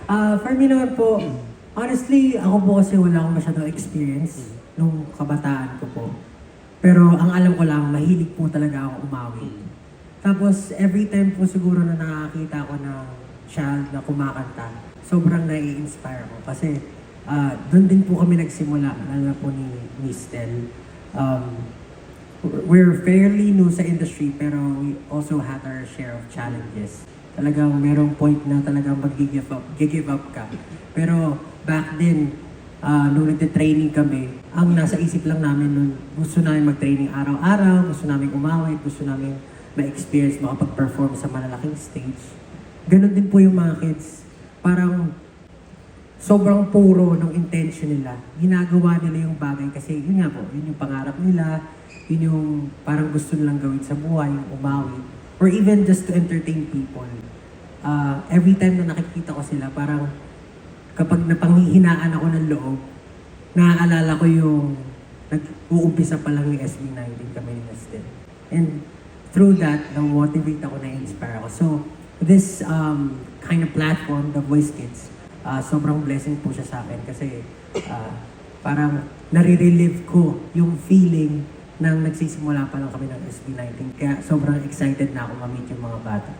For me naman po, honestly, ako po kasi wala akong masyadong experience nung kabataan ko po. Pero ang alam ko lang, mahilig po talaga ako umawit. Tapos every time po siguro na nakakita ko ng child na kumakanta, sobrang nai-inspire ko. Kasi doon din po kami nagsimula, lalo na po ni Miss Tel. We're fairly new sa industry pero we also had our share of challenges. Talagang merong point na talagang mag-give up ka. Pero back then, nung nagte-training kami, ang nasa isip lang namin nun, gusto namin mag-training araw-araw, gusto namin umawit, gusto namin ma-experience, makapag-perform sa malalaking stage. Ganon din po yung mga kids. Parang sobrang puro ng intention nila. Ginagawa nila yung bagay kasi yun nga po, yun yung pangarap nila, yun yung parang gusto nilang gawin sa buhay, yung umawit. Or even just to entertain people. Every time na nakikita ko sila, parang kapag napanghihinaan ako ng loob, naaalala ko yung nag-uumpisa pa lang yung SB19 kami ni Nestel. And through that, na-motivate ako, na-inspire ako. So, this kind of platform, The Voice Kids, sobrang blessing po siya sa akin kasi parang nare-relive ko yung feeling nang nagsisimula pa lang kami ng SB19. Kaya sobrang excited na ako ma-meet yung mga bata.